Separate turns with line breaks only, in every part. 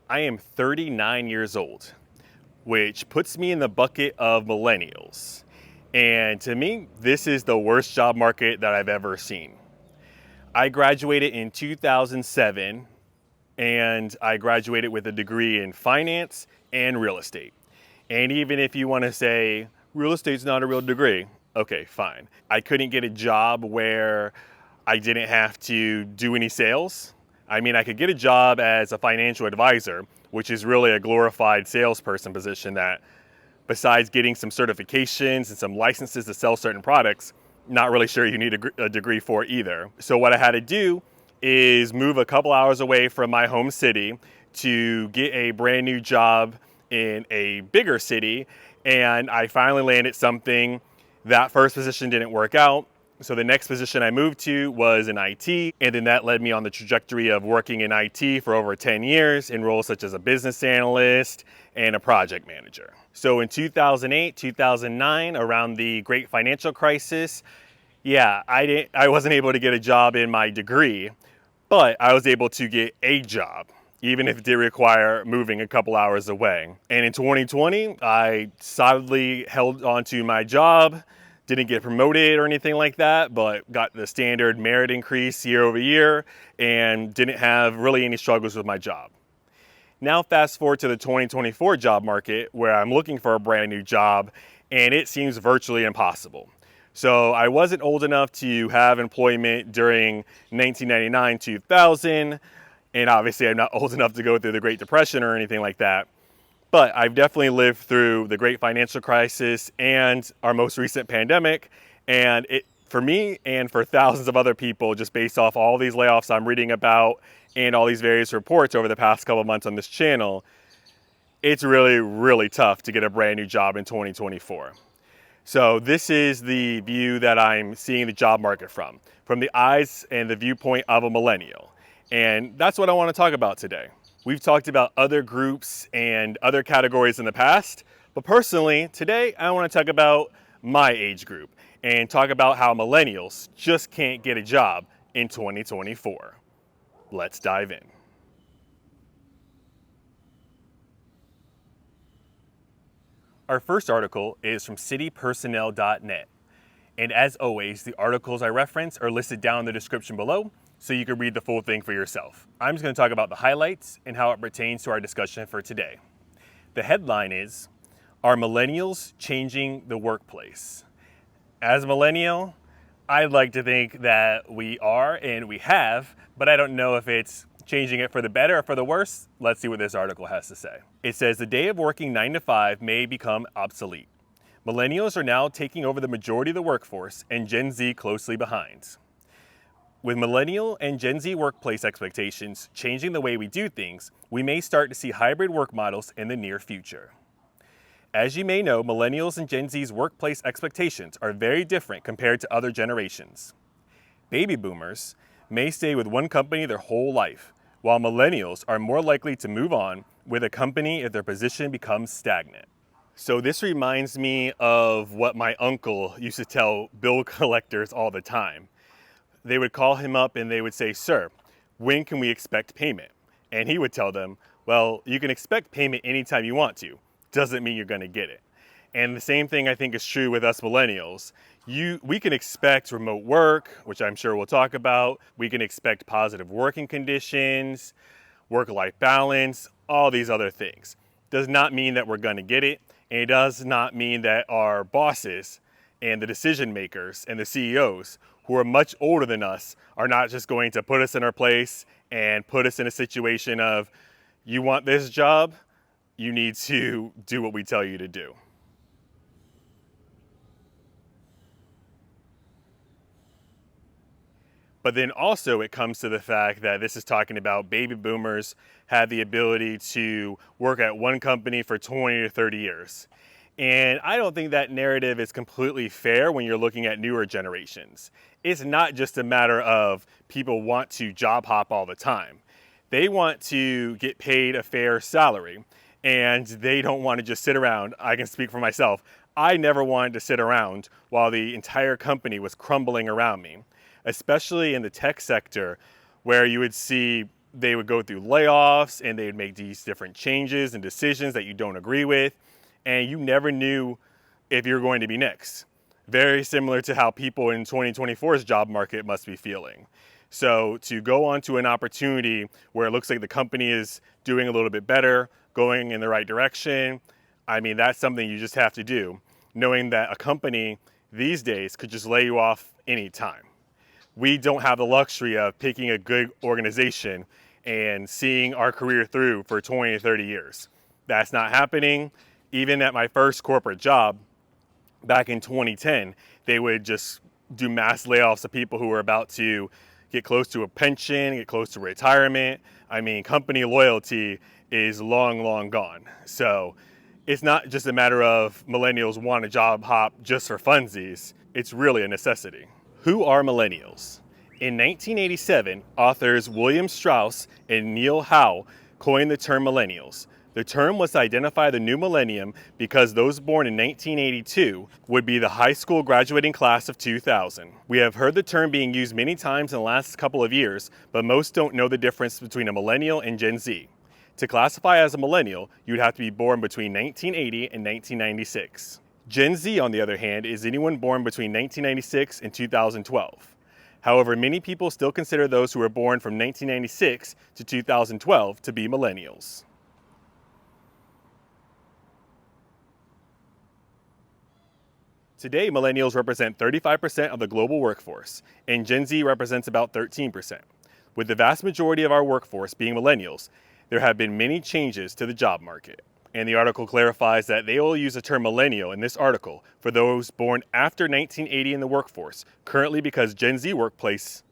I am 39 years old, which puts me in the bucket of millennials. And to me, this is the worst job market that I've ever seen. I graduated in 2007 and I graduated with a degree in finance and real estate. And even if you want to say real estate's not a real degree, okay, fine. I couldn't get a job where I didn't have to do any sales. I mean, I could get a job as a financial advisor, which is really a glorified salesperson position that, besides getting some certifications and some licenses to sell certain products, not really sure you need a degree for either. So what I had to do is move a couple hours away from my home city to get a brand new job in a bigger city. And I finally landed something. That first position didn't work out. So the next position I moved to was in IT, and then that led me on the trajectory of working in IT for over 10 years in roles such as a business analyst and a project manager. So in 2008, 2009, around the great financial crisis, I wasn't able to get a job in my degree, but I was able to get a job, even if it did require moving a couple hours away. And in 2020, I solidly held on to my job, didn't get promoted or anything like that, but got the standard merit increase year over year and didn't have really any struggles with my job. Now fast forward to the 2024 job market where I'm looking for a brand new job and it seems virtually impossible. So I wasn't old enough to have employment during 1999, 2000, and obviously I'm not old enough to go through the Great Depression or anything like that. But I've definitely lived through the great financial crisis and our most recent pandemic. And it, for me and for thousands of other people, just based off all these layoffs I'm reading about and all these various reports over the past couple of months on this channel, it's really, really tough to get a brand new job in 2024. So this is the view that I'm seeing the job market from the eyes and the viewpoint of a millennial. And that's what I want to talk about today. We've talked about other groups and other categories in the past, but personally, today I want to talk about my age group and talk about how millennials just can't get a job in 2024. Let's dive in. Our first article is from citypersonnel.net. And as always, the articles I reference are listed down in the description below, so you can read the full thing for yourself. I'm just going to talk about the highlights and how it pertains to our discussion for today. The headline is, Are Millennials Changing the Workplace? As a millennial, I'd like to think that we are and we have, but I don't know if it's changing it for the better or for the worse. Let's see what this article has to say. It says the day of working 9 to 5 may become obsolete. Millennials are now taking over the majority of the workforce and Gen Z closely behind. With millennial and Gen Z workplace expectations changing the way we do things, we may start to see hybrid work models in the near future. As you may know, millennials and Gen Z's workplace expectations are very different compared to other generations. Baby boomers may stay with one company their whole life, while millennials are more likely to move on with a company if their position becomes stagnant. So this reminds me of what my uncle used to tell bill collectors all the time. They would call him up and they would say, "Sir, when can we expect payment?" And he would tell them, "Well, you can expect payment anytime you want to. Doesn't mean you're going to get it." And the same thing I think is true with us millennials. We can expect remote work, which I'm sure we'll talk about. We can expect positive working conditions, work-life balance, all these other things. Does not mean that we're going to get it. And it does not mean that our bosses and the decision makers and the CEOs who are much older than us are not just going to put us in our place and put us in a situation of, you want this job, you need to do what we tell you to do. But then also it comes to the fact that this is talking about baby boomers had the ability to work at one company for 20 to 30 years. And I don't think that narrative is completely fair when you're looking at newer generations. It's not just a matter of people want to job hop all the time. They want to get paid a fair salary and they don't want to just sit around. I can speak for myself. I never wanted to sit around while the entire company was crumbling around me, especially in the tech sector where you would see they would go through layoffs and they would make these different changes and decisions that you don't agree with, and you never knew if you're going to be next. Very similar to how people in 2024's job market must be feeling. So to go onto an opportunity where it looks like the company is doing a little bit better, going in the right direction, I mean, that's something you just have to do, knowing that a company these days could just lay you off anytime. We don't have the luxury of picking a good organization and seeing our career through for 20 or 30 years. That's not happening. Even at my first corporate job back in 2010, they would just do mass layoffs of people who were about to get close to a pension, get close to retirement. I mean, company loyalty is long, long gone. So it's not just a matter of millennials want a job hop just for funsies. It's really a necessity. Who are millennials? In 1987, authors William Strauss and Neil Howe coined the term millennials. The term was to identify the new millennium because those born in 1982 would be the high school graduating class of 2000. We have heard the term being used many times in the last couple of years, but most don't know the difference between a millennial and Gen Z. To classify as a millennial, you'd have to be born between 1980 and 1996. Gen Z, on the other hand, is anyone born between 1996 and 2012. However, many people still consider those who were born from 1996 to 2012 to be millennials. Today, millennials represent 35% of the global workforce, and Gen Z represents about 13%. With the vast majority of our workforce being millennials, there have been many changes to the job market. And the article clarifies that they will use the term millennial in this article for those born after 1980 in the workforce, currently because Gen Z workplace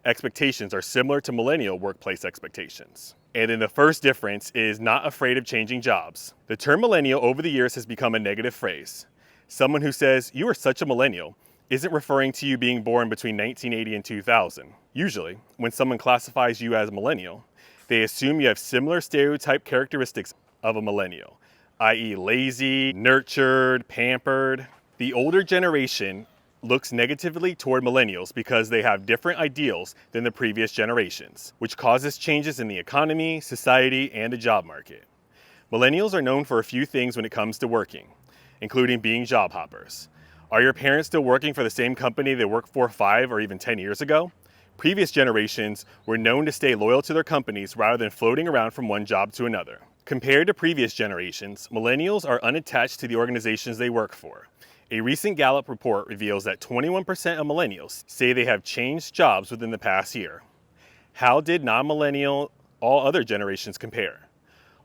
expectations are similar to millennial workplace expectations. And then the first difference is not afraid of changing jobs. The term millennial over the years has become a negative phrase. Someone who says, "You are such a millennial," isn't referring to you being born between 1980 and 2000. Usually, when someone classifies you as a millennial, they assume you have similar stereotype characteristics of a millennial, i.e. lazy, nurtured, pampered. The older generation looks negatively toward millennials because they have different ideals than the previous generations, which causes changes in the economy, society, and the job market. Millennials are known for a few things when it comes to working, including being job hoppers. Are your parents still working for the same company they worked for 5 or even 10 years ago? Previous generations were known to stay loyal to their companies rather than floating around from one job to another. Compared to previous generations, millennials are unattached to the organizations they work for. A recent Gallup report reveals that 21% of millennials say they have changed jobs within the past year. How did non-millennial all other generations compare?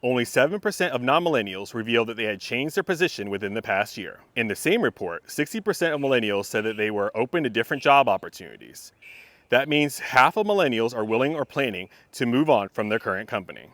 Only 7% of non-millennials revealed that they had changed their position within the past year. In the same report, 60% of millennials said that they were open to different job opportunities. That means half of millennials are willing or planning to move on from their current company.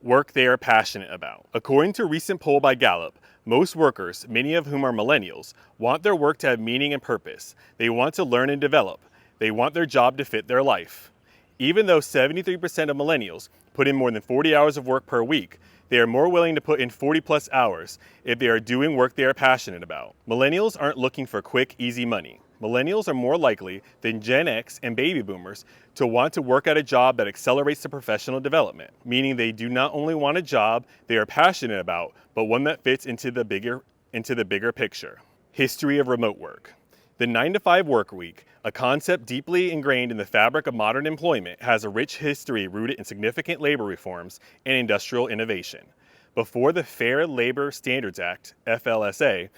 Work they are passionate about. According to a recent poll by Gallup, most workers, many of whom are millennials, want their work to have meaning and purpose. They want to learn and develop. They want their job to fit their life. Even though 73% of millennials put in more than 40 hours of work per week, they are more willing to put in 40 plus hours if they are doing work they are passionate about. Millennials aren't looking for quick, easy money. Millennials are more likely than Gen X and baby boomers to want to work at a job that accelerates their professional development, meaning they do not only want a job they are passionate about, but one that fits into the bigger picture. History of remote work. The 9-to-5 work week, a concept deeply ingrained in the fabric of modern employment, has a rich history rooted in significant labor reforms and industrial innovation. Before the Fair Labor Standards Act, FLSA,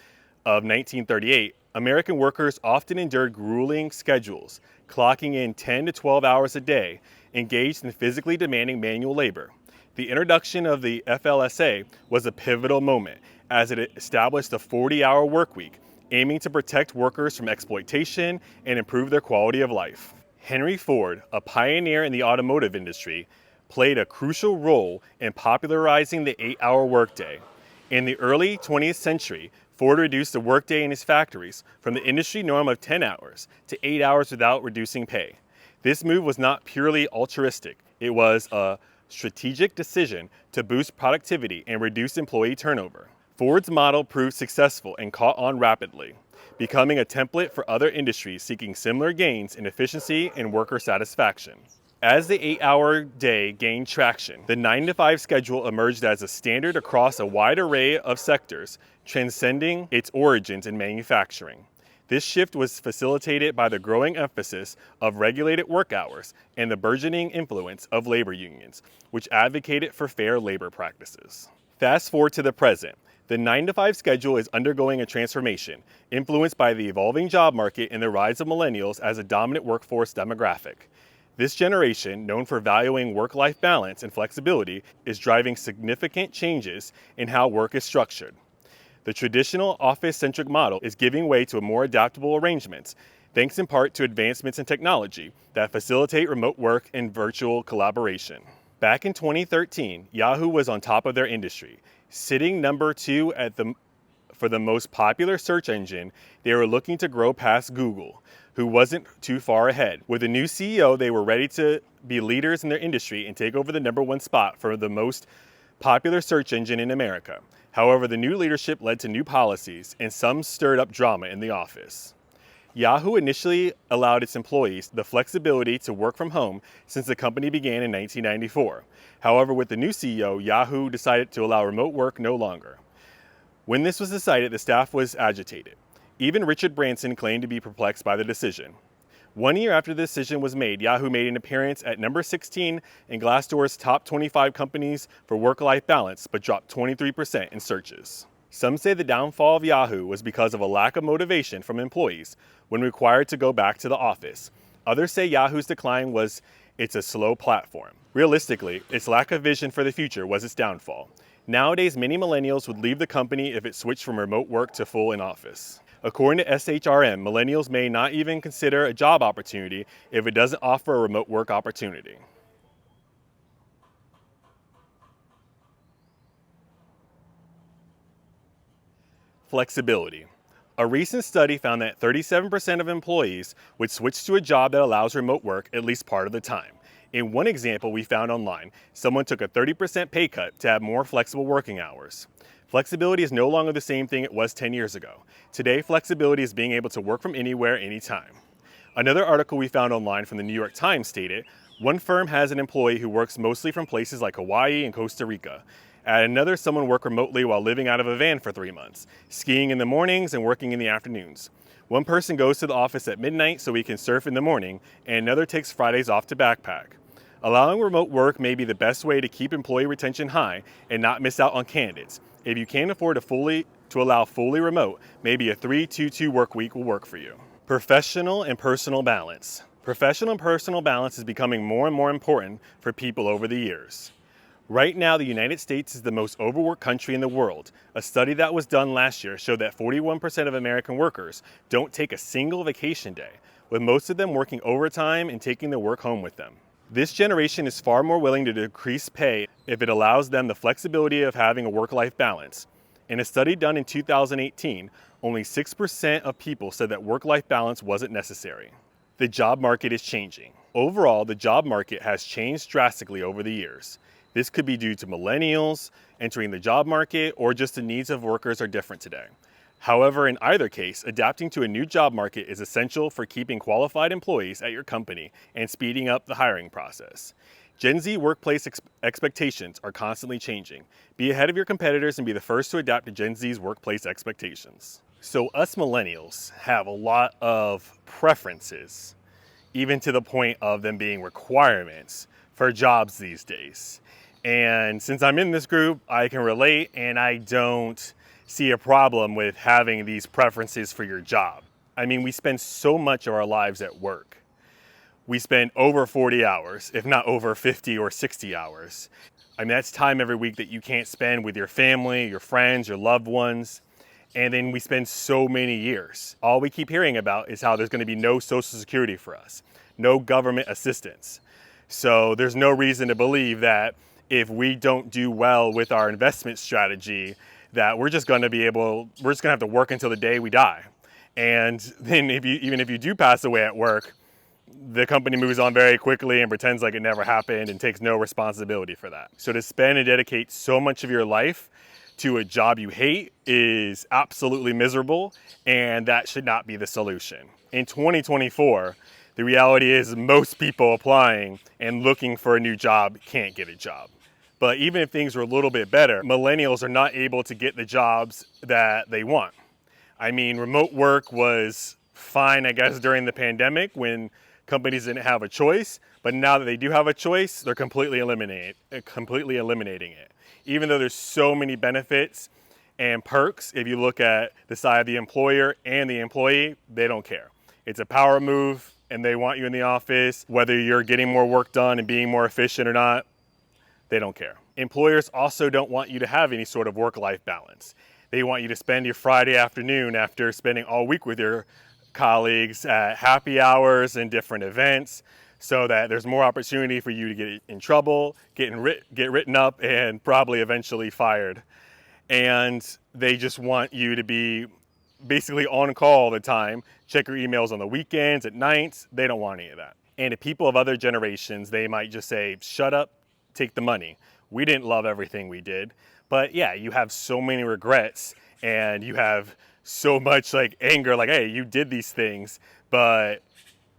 of 1938, American workers often endured grueling schedules, clocking in 10 to 12 hours a day, engaged in physically demanding manual labor. The introduction of the FLSA was a pivotal moment, as it established a 40-hour work week, aiming to protect workers from exploitation and improve their quality of life. Henry Ford, a pioneer in the automotive industry, played a crucial role in popularizing the 8-hour workday. In the early 20th century, Ford reduced the workday in his factories from the industry norm of 10 hours to 8 hours without reducing pay. This move was not purely altruistic. It was a strategic decision to boost productivity and reduce employee turnover. Ford's model proved successful and caught on rapidly. becoming a template for other industries seeking similar gains in efficiency and worker satisfaction. As the 8-hour day gained traction, the 9-to-5 schedule emerged as a standard across a wide array of sectors, transcending its origins in manufacturing. This shift was facilitated by the growing emphasis of regulated work hours and the burgeoning influence of labor unions, which advocated for fair labor practices. Fast forward to the present. The 9-to-5 schedule is undergoing a transformation, influenced by the evolving job market and the rise of millennials as a dominant workforce demographic. This generation, known for valuing work-life balance and flexibility, is driving significant changes in how work is structured. The traditional office-centric model is giving way to more adaptable arrangements, thanks in part to advancements in technology that facilitate remote work and virtual collaboration. Back in 2013, Yahoo was on top of their industry, sitting number 2 for the most popular search engine. They were looking to grow past Google, who wasn't too far ahead. With a new CEO, they were ready to be leaders in their industry and take over the number 1 spot for the most popular search engine in America. However, the new leadership led to new policies, and some stirred up drama in the office. Yahoo initially allowed its employees the flexibility to work from home since the company began in 1994. However, with the new CEO, Yahoo decided to allow remote work no longer. When this was decided, the staff was agitated. Even Richard Branson claimed to be perplexed by the decision. 1 year after the decision was made, Yahoo made an appearance at number 16 in Glassdoor's top 25 companies for work-life balance, but dropped 23% in searches. Some say the downfall of Yahoo was because of a lack of motivation from employees when required to go back to the office. Others say Yahoo's decline was it's a slow platform. Realistically, its lack of vision for the future was its downfall. Nowadays, many millennials would leave the company if it switched from remote work to full in office. According to SHRM, millennials may not even consider a job opportunity if it doesn't offer a remote work opportunity. Flexibility. A recent study found that 37% of employees would switch to a job that allows remote work at least part of the time. In one example we found online, someone took a 30% pay cut to have more flexible working hours. Flexibility is no longer the same thing it was 10 years ago. Today, flexibility is being able to work from anywhere, anytime. Another article we found online from the New York Times stated, one firm has an employee who works mostly from places like Hawaii and Costa Rica. At another, someone worked remotely while living out of a van for 3 months, skiing in the mornings and working in the afternoons. One person goes to the office at midnight so he can surf in the morning, and another takes Fridays off to backpack. Allowing remote work may be the best way to keep employee retention high and not miss out on candidates. If you can't afford to allow fully remote, maybe a 3-2-2 work week will work for you. Professional and personal balance. Professional and personal balance is becoming more and more important for people over the years. Right now, the United States is the most overworked country in the world. A study that was done last year showed that 41% of American workers don't take a single vacation day, with most of them working overtime and taking their work home with them. This generation is far more willing to decrease pay if it allows them the flexibility of having a work-life balance. In a study done in 2018, only 6% of people said that work-life balance wasn't necessary. The job market is changing. Overall, the job market has changed drastically over the years. This could be due to millennials entering the job market, or just the needs of workers are different today. However, in either case, adapting to a new job market is essential for keeping qualified employees at your company and speeding up the hiring process. Gen Z workplace expectations are constantly changing. Be ahead of your competitors and be the first to adapt to Gen Z's workplace expectations. So us millennials have a lot of preferences, even to the point of them being requirements for jobs these days. And since I'm in this group, I can relate, and I don't see a problem with having these preferences for your job. I mean, we spend so much of our lives at work. We spend over 40 hours, if not over 50 or 60 hours. I mean, that's time every week that you can't spend with your family, your friends, your loved ones. And then we spend so many years. All we keep hearing about is how there's going to be no Social Security for us, no government assistance. So there's no reason to believe that if we don't do well with our investment strategy, that we're just going to have to work until the day we die. And then even if you do pass away at work, the company moves on very quickly and pretends like it never happened and takes no responsibility for that. So to spend and dedicate so much of your life to a job you hate is absolutely miserable, and that should not be the solution. In 2024, the reality is most people applying and looking for a new job can't get a job. But even if things were a little bit better, millennials are not able to get the jobs that they want. I mean, remote work was fine, I guess, during the pandemic when companies didn't have a choice, but now that they do have a choice, they're completely eliminating it. Even though there's so many benefits and perks, if you look at the side of the employer and the employee, they don't care. It's a power move and they want you in the office, whether you're getting more work done and being more efficient or not, they don't care. Employers also don't want you to have any sort of work-life balance. They want you to spend your Friday afternoon after spending all week with your colleagues at happy hours and different events so that there's more opportunity for you to get in trouble, get written up, and probably eventually fired. And they just want you to be basically on call all the time, check your emails on the weekends, at nights. They don't want any of that. And to people of other generations, they might just say, shut up, take the money. We didn't love everything we did. But yeah, you have so many regrets and you have so much like anger, like, hey, you did these things, but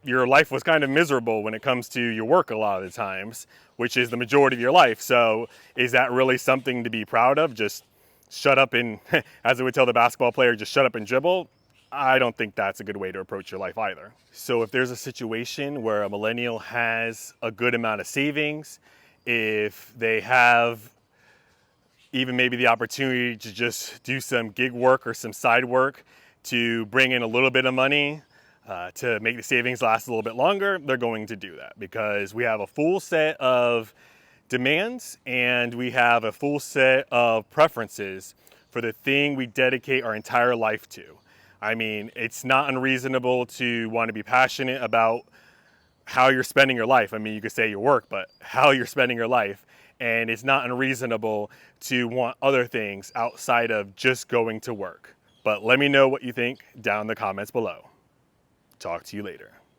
your life was kind of miserable when it comes to your work a lot of the times, which is the majority of your life. So is that really something to be proud of? Just shut up and, as I would tell the basketball player, just shut up and dribble? I don't think that's a good way to approach your life either. So if there's a situation where a millennial has a good amount of savings, if they have even maybe the opportunity to just do some gig work or some side work to bring in a little bit of money to make the savings last a little bit longer, they're going to do that because we have a full set of demands and we have a full set of preferences for the thing we dedicate our entire life to. I mean, it's not unreasonable to want to be passionate about how you're spending your life. I mean, you could say your work, but how you're spending your life. And it's not unreasonable to want other things outside of just going to work. But let me know what you think down in the comments below. Talk to you later.